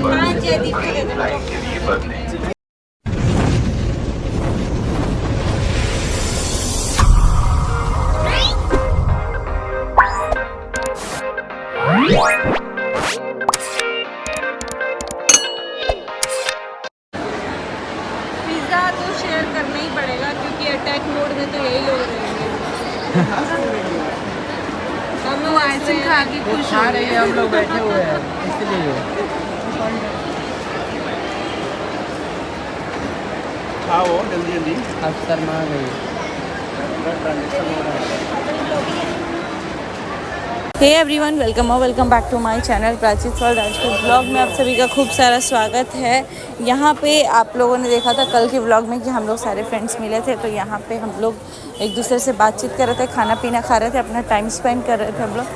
हाँ जयदीप को दे दो। पिज़्ज़ा तो शेयर करना ही पड़ेगा क्योंकि अटैक मोड में तो यही लोग रहेंगे। हम लोग आइसक्रीम खा के खुश हो रहे हैं, हम लोग बैठे हुए हैं इसलिए। हाँ वो जल्दी जल्दी अब शर्मा गई। Hey everyone, welcome back to my channel Prachi's world. आज के ब्लॉग में आप सभी का खूब सारा स्वागत है। यहाँ पे आप लोगों ने देखा था कल के व्लॉग में कि हम लोग सारे फ्रेंड्स मिले थे, तो यहाँ पे हम लोग एक दूसरे से बातचीत कर रहे थे, खाना पीना खा रहे थे, अपना टाइम स्पेंड कर रहे थे हम लोग,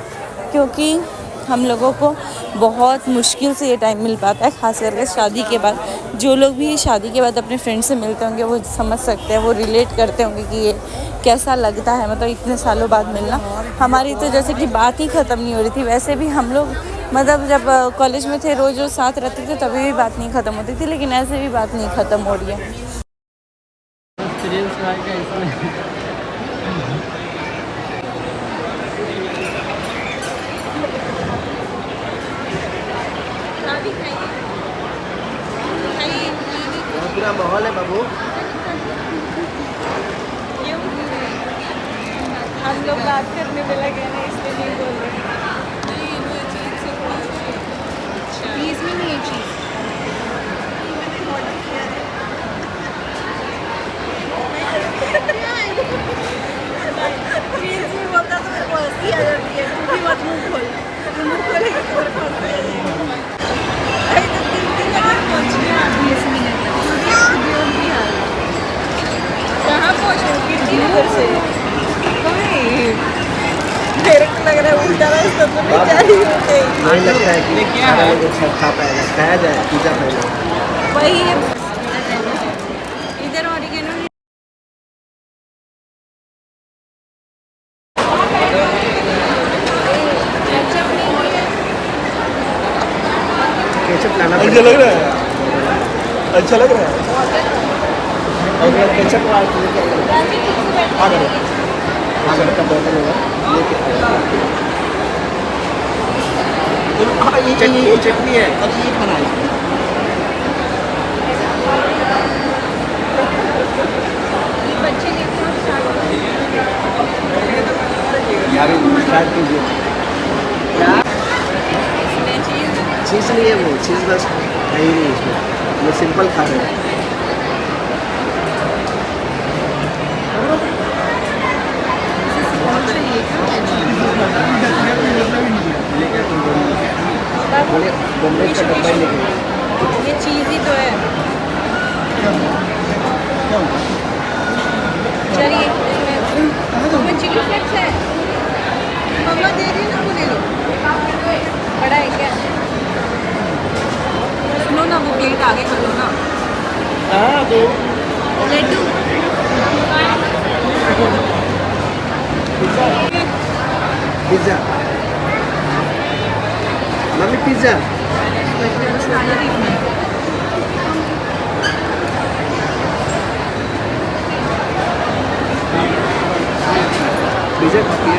क्योंकि हम लोगों को बहुत मुश्किल से ये टाइम मिल पाता है, खास करके शादी के बाद। जो लोग भी शादी के बाद अपने फ्रेंड से मिलते होंगे वो समझ सकते हैं, वो रिलेट करते होंगे कि ये कैसा लगता है, मतलब इतने सालों बाद मिलना। हमारी तो जैसे कि बात ही ख़त्म नहीं हो रही थी, वैसे भी हम लोग मतलब जब कॉलेज में थे रोज़ रोज़ साथ रहते थे तभी भी बात नहीं ख़त्म होती थी, लेकिन ऐसे भी बात नहीं ख़त्म हो रही है। पूरा माहौल है बाबू। हम लोग बात करने में लगे ना, इसलिए नहीं बोल रहे। प्लीज में नहीं है चीज़। प्लीज में बोलता तो मेरे को हंसी आ जाती है। तू भी मत मुँह खोल, तू मुँह खोलेगी तो मेरे को हंसी आ जाएगी। अरे तो 3 जगह पहुँची हैं आप 20 मिनट में। कहाँ पहुँचे? कीर्ति नगर से। मेरे को लग रहा है उल्टा रास्ता तो नहीं जा रही होते। नहीं लगता है कि क्या है सब खा पाएगा, खाया जाए पिज़्ज़ा खाएगा। वही है इधर ऑरिगेनो केचप लाना अच्छा लग रहा है, अच्छा लग रहा है। और केचप वाला आ गया आगे का बोतल होगा ये चटनी है, अब ये खाना है। यार स्टार्ट कीजिए। क्या चीज़ नहीं है, वो चीज़ बस है ही नहीं इसमें, ये सिंपल खा रहे हैं। बॉम्बे का डब्बा ही लेके ये चीज़ ही तो है। चलिए इसमें चिली फ्लेक्स है, मम्मा दे रही है ना, वो ले लो। बड़ा है क्या? सुनो ना, वो प्लेट आगे कर लो ना। हाँ तो laddoo pizza mummy pizza pizza खाती है।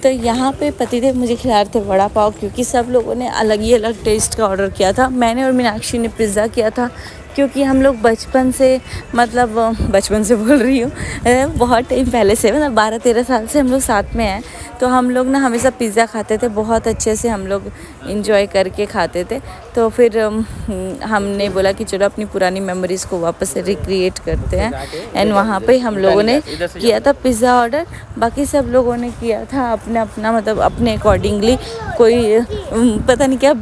तो यहाँ पे पतिदेव मुझे खिला रहे थे वड़ा पाव, क्योंकि सब लोगों ने अलग ही अलग टेस्ट का ऑर्डर किया था। मैंने और मीनाक्षी ने पिज़्ज़ा किया था, क्योंकि हम लोग बचपन से, मतलब बचपन से बोल रही हूँ, बहुत टाइम पहले से, मतलब 12-13 साल से हम लोग साथ में हैं, तो हम लोग ना हमेशा पिज़्ज़ा खाते थे, बहुत अच्छे से हम लोग इंजॉय करके खाते थे। तो फिर हमने बोला कि चलो अपनी पुरानी मेमोरीज़ को वापस से रिक्रिएट करते हैं, एंड वहाँ पे हम लोगों ने किया था पिज़्ज़ा ऑर्डर। बाकी सब लोगों ने किया था अपना अपना, मतलब अपने अकॉर्डिंगली। कोई पता नहीं क्या,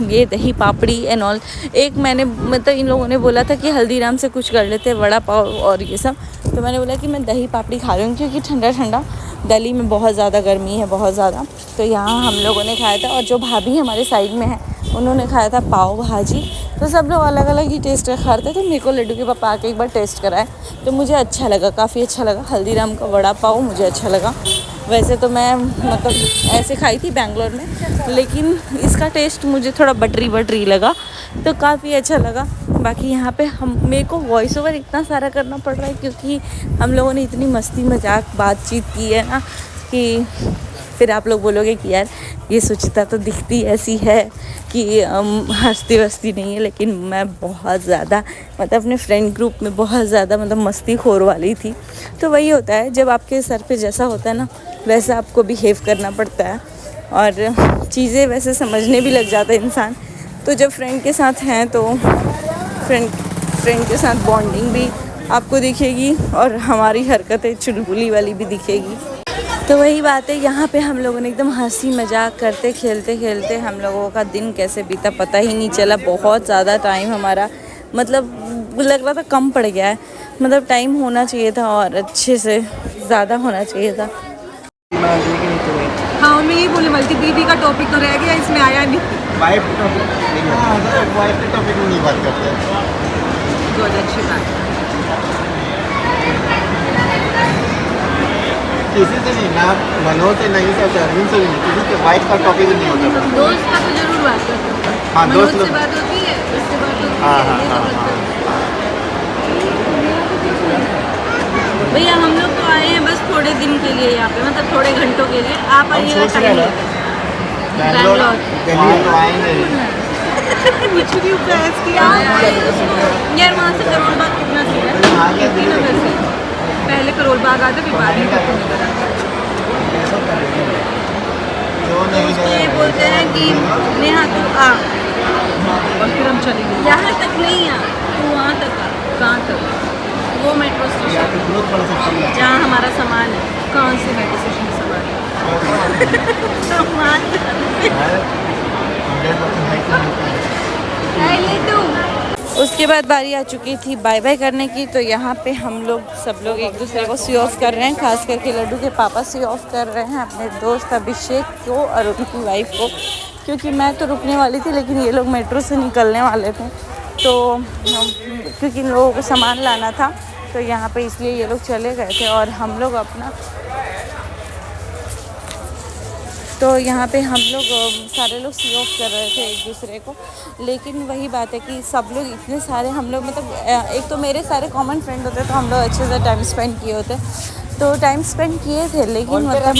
ये दही पापड़ी एंड ऑल। एक मैंने, मतलब इन लोगों ने बोला था कि हल्दीराम से कुछ कर लेते हैं वड़ा पाव और ये सब, तो मैंने बोला कि मैं दही पापड़ी खा रही हूँ, क्योंकि ठंडा ठंडा दिल्ली में बहुत ज़्यादा गर्मी है, बहुत ज़्यादा। तो यहाँ हम लोगों ने खाया था, और जो भाभी हमारे साइड में है उन्होंने खाया था पाव भाजी। तो सब लोग अलग अलग ही टेस्ट का खा रहे थे। तो मेरे को लड्डू के पापा आके एक बार टेस्ट कराए, तो मुझे अच्छा लगा, काफ़ी अच्छा लगा। हल्दीराम का वड़ा पाव मुझे अच्छा लगा। वैसे तो मैं मतलब ऐसे खाई थी बैंगलोर में, लेकिन इसका टेस्ट मुझे थोड़ा बटरी बटरी लगा, तो काफ़ी अच्छा लगा। बाकी यहाँ पे हम मेरे को वॉइस ओवर इतना सारा करना पड़ रहा है क्योंकि हम लोगों ने इतनी मस्ती मजाक बातचीत की है ना कि फिर आप लोग बोलोगे कि यार ये सुचिता तो दिखती ऐसी है कि हंसती वस्ती नहीं है, लेकिन मैं बहुत ज़्यादा मतलब अपने फ्रेंड ग्रुप में बहुत ज़्यादा मतलब मस्ती खोर वाली थी। तो वही होता है, जब आपके सर पे जैसा होता है ना वैसा आपको बिहेव करना पड़ता है और चीज़ें वैसे समझने भी लग जाता है इंसान। तो जब फ्रेंड के साथ हैं तो फ्रेंड के साथ बॉन्डिंग भी आपको दिखेगी और हमारी हरकतें चुलबुली वाली भी दिखेगी। तो वही बात है, यहाँ पे हम लोगों ने एकदम हंसी मजाक करते खेलते खेलते हम लोगों का दिन कैसे बीता पता ही नहीं चला। बहुत ज़्यादा टाइम हमारा मतलब लग रहा था कम पड़ गया है, मतलब टाइम होना चाहिए था और अच्छे से ज़्यादा होना चाहिए था। हाँ, मैं यही बोलने वाली थी, बीवी का टॉपिक तो रह गया, इसमें आया नहीं। वाइफ टॉपिक नहीं, वाइफ के टॉपिक में नहीं बात करते। बहुत अच्छी बात है। किसी से नहीं, ना मनोज से नहीं, सब अरविंद से भी नहीं, किसी से वाइफ का टॉपिक नहीं होता। दोस्त का तो जरूर बात करते हैं। हाँ, मनोज दोस्त से बात होती है, उससे बात होती है। हाँ हाँ ये हाँ सब हाँ। भैया हम लोग तो आए हैं बस थोड़े दिन के लिए यहाँ पे, मतलब थोड़े घंटों के लिए। आप आइएगा सोच रहे टाइम हैं बैंगलोर दिल्ली तो आएंगे। कुछ भी प्रयास किया यार, वहाँ से करोल बाग कितना दूर है? आगे कीर्ति नगर से पहले करोल बाग आते, फिर बाद में कीर्ति नगर आते। जो नहीं उसको ये बोलते हैं कि नेहा तू आ, और फिर हम चले गए। यहाँ तक नहीं आ, तू वहाँ तक आ। कहाँ तक? वो मेट्रो स्टेशन बहुत बड़ा सफर है। जहाँ हमारा सामान है। कौन से मेट्रो स्टेशन से सवारी? सामान उसके बाद बारी आ चुकी थी बाय बाय करने की। तो यहाँ पे हम लोग सब लोग एक दूसरे को सी ऑफ कर रहे हैं, खास करके लड्डू के पापा सी ऑफ कर रहे हैं अपने दोस्त अभिषेक को और उनकी वाइफ को, क्योंकि मैं तो रुकने वाली थी लेकिन ये लोग मेट्रो से निकलने वाले थे। तो क्योंकि इन लोगों को सामान लाना था तो यहाँ पे इसलिए ये लोग चले गए थे और हम लोग अपना, तो यहाँ पे हम लोग सारे लोग सी ऑफ कर रहे थे एक दूसरे को। लेकिन वही बात है कि सब लोग इतने सारे हम लोग मतलब एक तो मेरे सारे कॉमन फ्रेंड होते तो हम लोग अच्छे से टाइम स्पेंड किए होते, तो टाइम स्पेंड किए थे। लेकिन मतलब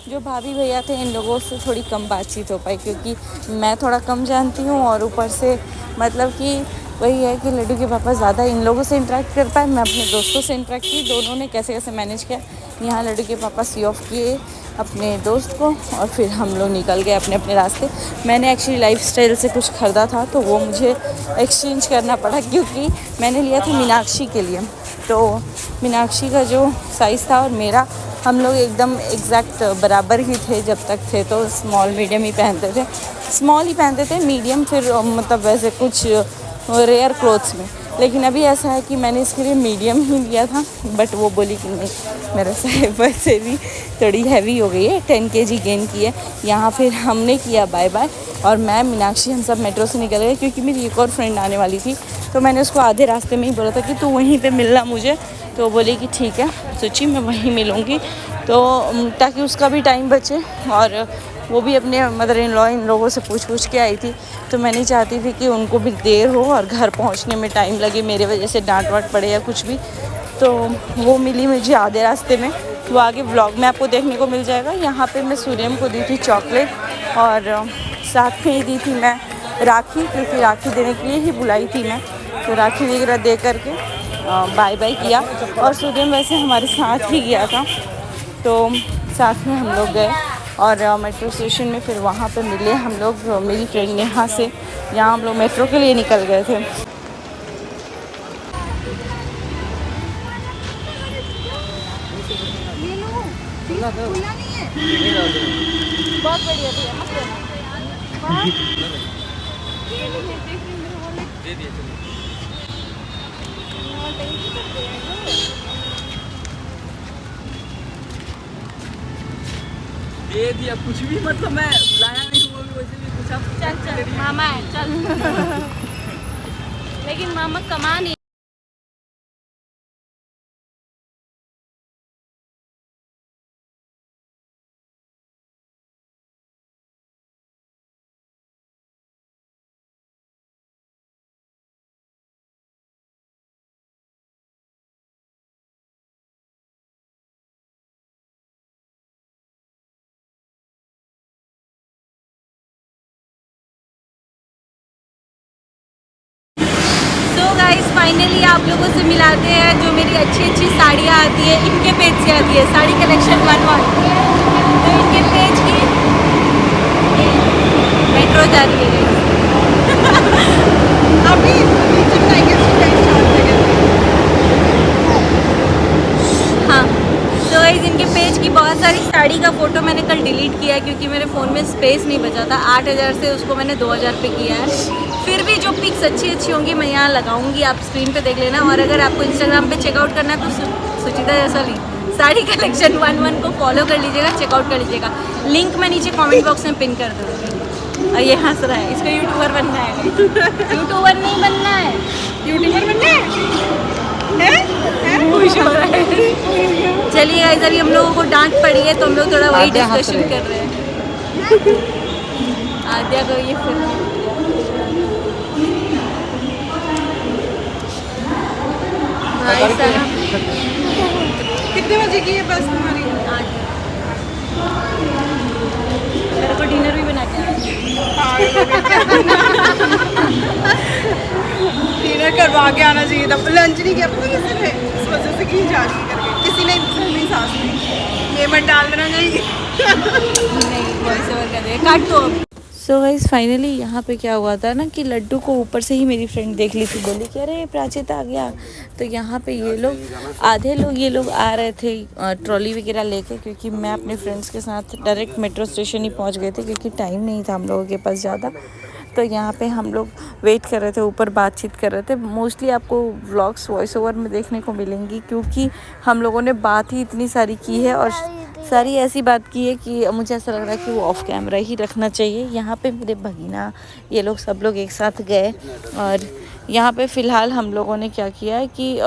जो भाभी भैया थे इन लोगों से थोड़ी कम बातचीत हो पाई क्योंकि मैं थोड़ा कम जानती हूँ और ऊपर से मतलब कि वही है कि लड्डू के पापा ज़्यादा इन लोगों से इंटरेक्ट कर पाए, मैं अपने दोस्तों से इंटरेक्ट की। दोनों ने कैसे कैसे मैनेज किया। यहाँ लड्डू के पापा सी ऑफ किए अपने दोस्त को और फिर हम लोग निकल गए अपने अपने रास्ते। मैंने एक्चुअली लाइफस्टाइल से कुछ ख़रीदा था तो वो मुझे एक्सचेंज करना पड़ा क्योंकि मैंने लिया था मीनाक्षी के लिए। तो मीनाक्षी का जो साइज़ था और मेरा, हम लोग एकदम एग्जैक्ट बराबर ही थे जब तक थे। तो स्मॉल मीडियम ही पहनते थे, स्मॉल ही पहनते थे, मीडियम फिर मतलब वैसे कुछ रेयर क्लोथ्स में। लेकिन अभी ऐसा है कि मैंने इसके लिए मीडियम ही लिया था, बट वो बोली कि नहीं मेरा साइज वैसे भी थोड़ी हैवी हो गई है, 10 kg गेन की है। यहाँ फिर हमने किया बाय बाय और मैं मीनाक्षी हम सब मेट्रो से निकल गए क्योंकि मेरी एक और फ्रेंड आने वाली थी। तो मैंने उसको आधे रास्ते में ही बोला था कि तू वहीं पे मिलना मुझे, तो वो बोली कि ठीक है सोची मैं वहीं मिलूँगी, तो ताकि उसका भी टाइम बचे और वो भी अपने मदर इन लॉ इन लोगों से पूछ के आई थी। तो मैं नहीं चाहती थी कि उनको भी देर हो और घर पहुंचने में टाइम लगे, मेरे वजह से डांट वाट पड़े या कुछ भी। तो वो मिली मुझे आधे रास्ते में, वो आगे व्लॉग में आपको देखने को मिल जाएगा। यहाँ पे मैं सूर्यम को दी थी चॉकलेट और साथ में ही दी थी मैं राखी, क्योंकि राखी देने के लिए ही बुलाई थी मैं। तो राखी वगैरह दे करके बाय बाय किया और सूर्यम वैसे हमारे साथ ही गया था, तो साथ में हम लोग गए और मेट्रो स्टेशन में फिर वहाँ पे मिले हम लोग मेरी फ्रेंड नेहा से। यहाँ हम लोग मेट्रो के लिए निकल गए थे। बहुत बढ़िया दे दिया कुछ भी, मतलब मैं लाया नहीं वो भी वैसे भी कुछ आप चल मामा है चल लेकिन मामा कमा नहीं। गाइस फाइनली आप लोगों से मिलाते हैं जो मेरी अच्छी अच्छी साड़ियाँ आती है इनके पेज से आती है साड़ी कलेक्शन 1 तो इनके पेज की मेट्रो जा रही है guys। अभी हाँ तो गाइस इनके पेज की बहुत सारी साड़ी का फ़ोटो मैंने कल डिलीट किया है क्योंकि मेरे फ़ोन में स्पेस नहीं बचा था। 8000 से उसको मैंने 2000 पे किया है। फिर भी जो पिक्स अच्छी अच्छी होंगी मैं यहाँ लगाऊंगी, आप स्क्रीन पे देख लेना। और अगर आपको इंस्टाग्राम पे चेकआउट करना है तो सुचिता जैसवाली साड़ी कलेक्शन 11 को फॉलो कर लीजिएगा, चेकआउट कर लीजिएगा। लिंक मैं नीचे कमेंट बॉक्स में पिन कर दूँगी। और ये हंस रहा है, इसको यूट्यूबर बनना है। यूट्यूबर नहीं बनना है, यूट्यूबर बनना है? खुश हो रहा है। चलिए गाइस अभी हम लोगों को डांट पड़ी है तो हम लोग थोड़ा वही डिस्कशन कर रहे हैं। आद्या को ये फिर भाई साहब कितने बजे की है बस तुम्हारी? मेरे को डिनर भी बना के डिनर करवा के आना चाहिए था। लंच नहीं किया पता किसी ने, इस वजह से कहीं जा रही करके किसी ने मेरी सास ने ये मत डाल देना चाहिए। नहीं वॉइस ओवर कर रहे काट दो। सो गाइस फाइनली यहाँ पे क्या हुआ था ना कि लड्डू को ऊपर से ही मेरी फ्रेंड देख ली थी, बोली कि अरे प्राचित आ गया। तो यहाँ पे ये लोग आधे लोग ये लोग आ रहे थे ट्रॉली वगैरह लेके, क्योंकि मैं अपने फ्रेंड्स के साथ डायरेक्ट मेट्रो स्टेशन ही पहुँच गए थे क्योंकि टाइम नहीं था हम लोगों के पास ज़्यादा। तो यहाँ पे हम लोग वेट कर रहे थे, ऊपर बातचीत कर रहे थे। मोस्टली आपको व्लॉग्स वॉइस ओवर में देखने को मिलेंगी क्योंकि हम लोगों ने बात ही इतनी सारी की है और सारी ऐसी बात की है कि मुझे ऐसा लग रहा है कि वो ऑफ कैमरा ही रखना चाहिए। यहाँ पे मेरे भगीना ये लोग सब लोग एक साथ गए और यहाँ पे फ़िलहाल हम लोगों ने क्या किया है कि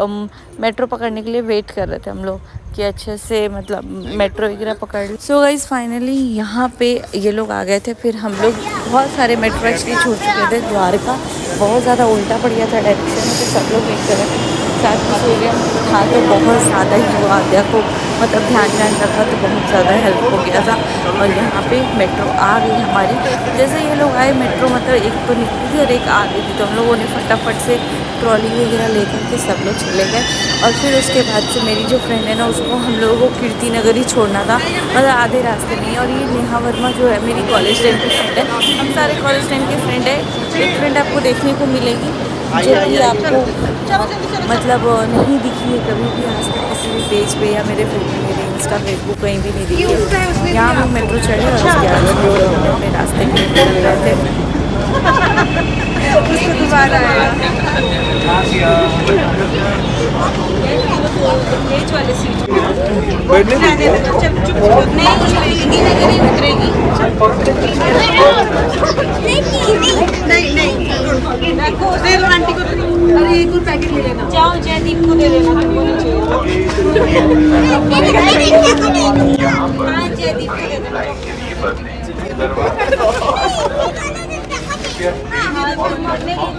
मेट्रो पकड़ने के लिए वेट कर रहे थे हम लोग कि अच्छे से मतलब मेट्रो वगैरह पकड़ ली। सो गाइस फाइनली यहाँ पे ये लोग आ गए थे। फिर हम लोग बहुत सारे मेट्रो एक्चुअली छूट चुके थे। द्वारका बहुत ज़्यादा उल्टा पड़ गया था डायरेक्शन में, तो सब लोग वेट कर रहे थे। साथ में सूर्य था तो बहुत ज़्यादा ही वो आद्या को मतलब ध्यान रखा तो बहुत ज़्यादा हेल्प हो गया था। और यहाँ पे मेट्रो आ गई हमारी। जैसे ये लोग आए मेट्रो मतलब एक तो निकली थी और एक आ गई थी, तो हम लोगों ने फटाफट से ट्रॉली वगैरह लेकर के सब लोग चले गए। और फिर उसके बाद से मेरी जो फ्रेंड है ना उसको हम लोगों को कीर्ति नगर ही छोड़ना था, मतलब आधे रास्ते में। और ये नेहा वर्मा जो है मेरी कॉलेज टाइम की फ्रेंड है, हम सारे कॉलेज टाइम के फ्रेंड है। एक फ्रेंड आपको देखने को मिलेगी जो कि आपको मतलब नहीं दिखी है कभी भी आज तक किसी भी पेज पे या मेरे इंस्टा फेसबुक कहीं भी नहीं दिखी है। यहाँ हम मेट्रो चढ़े और उसके बाद अपने रास्ते के लिए निकल रहे थे। उसको दोबारा आएगा पेज वाले सीट बैठने नहीं उतरेगी। नहीं नहीं दे दो आंटी को। अरे एक और पैकेट ले लेना। जाओ जयदीप को दे देना, तुमको नहीं चाहिए। हाँ जयदीप को दे देना। हाँ, तुम अपने लिए